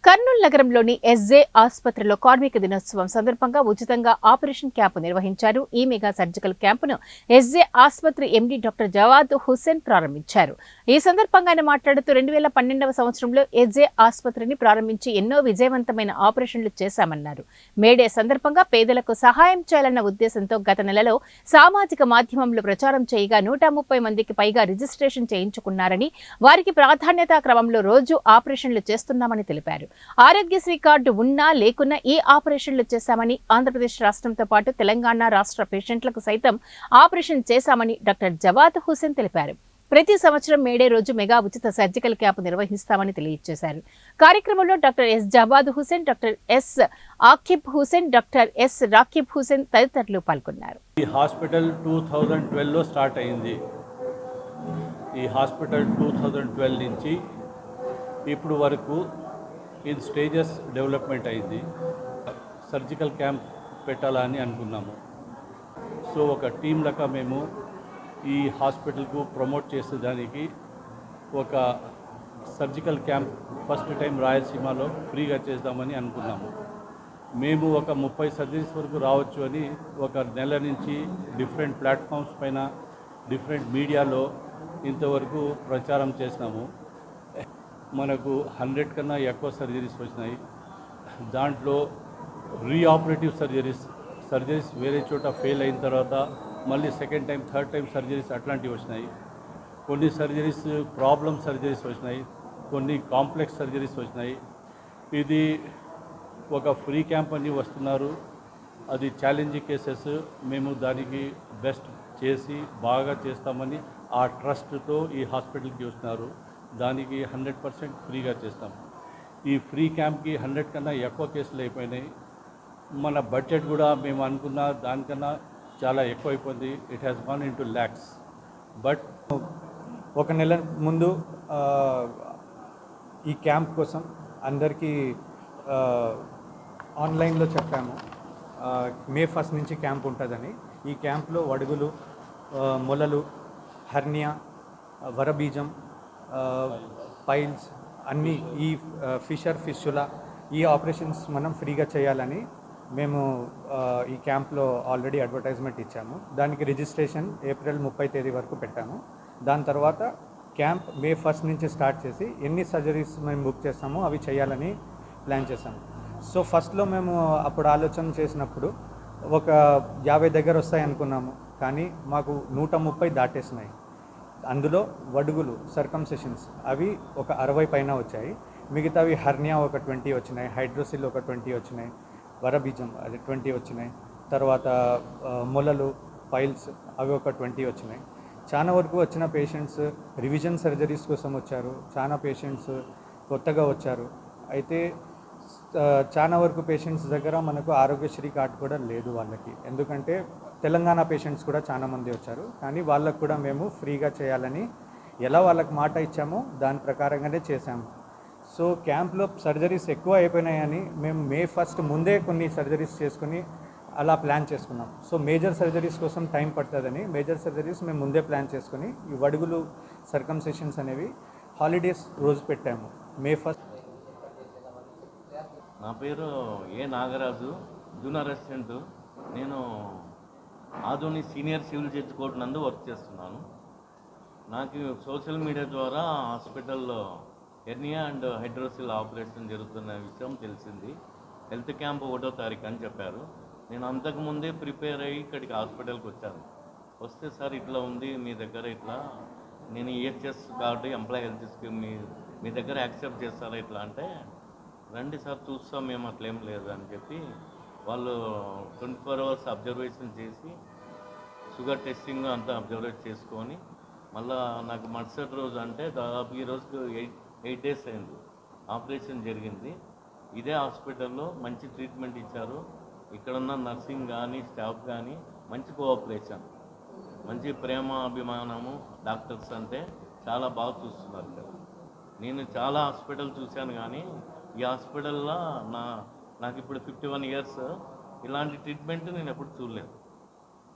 కర్నూలు నగరంలోని ఎస్జే ఆసుపత్రిలో కార్మిక దినోత్సవం సందర్భంగా ఉచితంగా ఆపరేషన్ క్యాంపు నిర్వహించారు. ఈ మెగా సర్జికల్ క్యాంపును ఎస్జే ఆసుపత్రి ఎండీ డాక్టర్ జవాద్ హుస్సేన్ ప్రారంభించారు. ఈ సందర్భంగా ఆయన మాట్లాడుతూ 2012వ సంవత్సరంలో ఎస్జే ఆసుపత్రిని ప్రారంభించి ఎన్నో విజయవంతమైన ఆపరేషన్లు చేశామన్నారు. మేడే సందర్భంగా పేదలకు సహాయం చేయాలన్న ఉద్దేశంతో గత నెలలో సామాజిక మాధ్యమంలో ప్రచారం చేయగా 130 మందికి పైగా రిజిస్ట్రేషన్ చేయించుకున్నారని, వారికి ప్రాధాన్యతా క్రమంలో రోజు ఆపరేషన్లు చేస్తున్నామని తెలిపారు. ఆరోగ్యశ్రీ కార్డు ఉన్నా లేకున్నా ఈ ఆపరేషన్లు చేశామని, ఆంధ్రప్రదేశ్ రాష్ట్రంతో పాటు తెలంగాణ రాష్ట్ర పేషెంట్లకు సైతం ఆపరేషన్ చేశామని డాక్టర్ జవాద్ హుస్సేన్ తెలిపారు. ప్రతి సంవత్సరం మేడే రోజు మెగా ఉచిత సర్జికల్ క్యాంపు నిర్వహిస్తామని తెలియజేశారు. కార్యక్రమంలో doctor S Jawad Hussain, doctor S Aqib Hussain, doctor S Rakib Hussain తదితరులు పాల్గొన్నారు. ఈ హాస్పిటల్ 2012లో స్టార్ట్ అయింది. ఈ హాస్పిటల్ 2012 నుంచి ఇప్పుడు వరకు ఇది స్టేజెస్ డెవలప్మెంట్ అయింది. సర్జికల్ క్యాంప్ పెట్టాలని అనుకున్నాము. సో ఒక టీం లెక్క మేము ఈ హాస్పిటల్కు ప్రమోట్ చేసేదానికి ఒక సర్జికల్ క్యాంప్ ఫస్ట్ టైం రాయలసీమలో ఫ్రీగా చేద్దామని అనుకున్నాము. మేము ఒక 30 సర్జరీస్ వరకు రావచ్చు అని ఒక నెల నుంచి డిఫరెంట్ ప్లాట్ఫామ్స్ పైన డిఫరెంట్ మీడియాలో ఇంతవరకు ప్రచారం చేసినాము. మనకు 100 కన్నా ఎక్కువ సర్జరీస్ వచ్చినాయి. దాంట్లో రీఆపరేటివ్ సర్జరీస్ వేరే చోట ఫెయిల్ అయిన తర్వాత మళ్ళీ second time, third time surgeries అట్లాంటివి వచ్చినాయి. కొన్ని సర్జరీస్ ప్రాబ్లమ్ సర్జరీస్ వచ్చినాయి, కొన్ని కాంప్లెక్స్ సర్జరీస్ వచ్చినాయి. ఇది ఒక ఫ్రీ క్యాంప్ అని వస్తున్నారు. అది ఛాలెంజింగ్ కేసెస్. మేము దానికి బెస్ట్ చేసి బాగా చేస్తామని ఆ ట్రస్ట్తో ఈ హాస్పిటల్కి వస్తున్నారు. దానికి 100% ఫ్రీగా చేస్తాం. ఈ ఫ్రీ క్యాంప్కి 100 కన్నా ఎక్కువ కేసులు అయిపోయినాయి. మన బడ్జెట్ కూడా మేము అనుకున్న దానికన్నా చాలా ఎక్కువ అయిపోయింది. It has gone in to lakhs. But ఒక నెల ముందు ఈ క్యాంప్ కోసం అందరికీ ఆన్లైన్లో చెప్పాము. మే 1 నుంచి క్యాంప్ ఉంటుందని. ఈ క్యాంప్లో వడుగులు, మొలలు, హెర్నియా, వరబీజం, పైల్స్ అన్నీ, ఈ ఫిషులా ఈ ఆపరేషన్స్ మనం ఫ్రీగా చేయాలని మేము ఈ క్యాంప్లో ఆల్రెడీ అడ్వర్టైజ్మెంట్ ఇచ్చాము. దానికి రిజిస్ట్రేషన్ ఏప్రిల్ 30 తేదీ వరకు పెట్టాము. దాని తర్వాత క్యాంప్ మే 1 నుంచి స్టార్ట్ చేసి ఎన్ని సర్జరీస్ మేము బుక్ చేస్తామో అవి చేయాలని ప్లాన్ చేశాము. సో ఫస్ట్లో మేము అప్పుడు ఆలోచన చేసినప్పుడు ఒక 50 దగ్గర వస్తాయి అనుకున్నాము, కానీ మాకు 130 దాటేసినాయి. అందులో వడుగులు, సర్కంసెషన్స్ అవి ఒక 60 పైన వచ్చాయి. మిగతావి హర్నియా ఒక 20 వచ్చినాయి, హైడ్రోసిల్ ఒక 20 వచ్చినాయి, వరబీజం అది 20 వచ్చినాయి, తర్వాత మొలలు, పైల్స్ అవి ఒక 20 వచ్చినాయి. చాలా వరకు వచ్చిన పేషెంట్స్ రివిజన్ సర్జరీస్ కోసం వచ్చారు. చాలా పేషెంట్స్ కొత్తగా వచ్చారు. అయితే చాలా వరకు పేషెంట్స్ దగ్గర మనకు ఆరోగ్యశ్రీ కార్డు కూడా లేదు వాళ్ళకి. ఎందుకంటే తెలంగాణ పేషెంట్స్ కూడా చాలామంది వచ్చారు, కానీ వాళ్ళకు కూడా మేము ఫ్రీగా చేయాలని ఎలా వాళ్ళకి మాట ఇచ్చామో దాని ప్రకారంగానే చేశాము. సో క్యాంప్లో సర్జరీస్ ఎక్కువ అయిపోయినాయని మేము మే 1 ముందే కొన్ని సర్జరీస్ చేసుకుని అలా ప్లాన్ చేసుకున్నాం. సో మేజర్ సర్జరీస్ కోసం టైం పడుతుందని మేజర్ సర్జరీస్ మేము ముందే ప్లాన్ చేసుకుని ఈ వడుగులు, సర్కంసెషన్స్ అనేవి హాలిడేస్ రోజు పెట్టాము. మే 1. నా పేరు ఏ నాగరాజు, జూనియర్ అసిస్టెంట్. నేను ఆధునిక సీనియర్ సివిల్ జడ్జి కోర్టు నందు వర్క్ చేస్తున్నాను. నాకు సోషల్ మీడియా ద్వారా హాస్పిటల్లో హెర్నియా అండ్ హైడ్రోసిల్ ఆపరేషన్ జరుగుతున్న విషయం తెలిసింది. హెల్త్ క్యాంప్ 1వ తారీఖు అని చెప్పారు. నేను అంతకుముందే ప్రిపేర్ అయ్యి ఇక్కడికి హాస్పిటల్కి వచ్చాను. వస్తే సార్ ఇట్లా ఉంది మీ దగ్గర, ఇట్లా నేను EHS card employee health scheme మీ దగ్గర యాక్సెప్ట్ చేస్తారా ఇట్లా అంటే, రండి సార్ చూస్తాం, మేము అట్లేం లేదు అని చెప్పి వాళ్ళు 24 అవర్స్ అబ్జర్వేషన్ చేసి షుగర్ టెస్టింగ్ అంతా అబ్జర్వేట్ చేసుకొని మళ్ళీ నాకు మరుసటి రోజు అంటే దాదాపు ఈ రోజుకు 8 డేస్ అయింది ఆపరేషన్ జరిగింది. ఇదే హాస్పిటల్లో మంచి ట్రీట్మెంట్ ఇచ్చారు. ఇక్కడున్న నర్సింగ్ కానీ స్టాఫ్ కానీ మంచి కోఆపరేషన్, మంచి ప్రేమ అభిమానము. డాక్టర్స్ అంటే చాలా బాగా చూస్తున్నారు ఇక్కడ. నేను చాలా హాస్పిటల్ చూశాను, కానీ ఈ హాస్పిటల్లో నాకు ఇప్పుడు 51 ఇయర్స్ ఇలాంటి ట్రీట్మెంట్ నేను ఎప్పుడు చూడలేదు.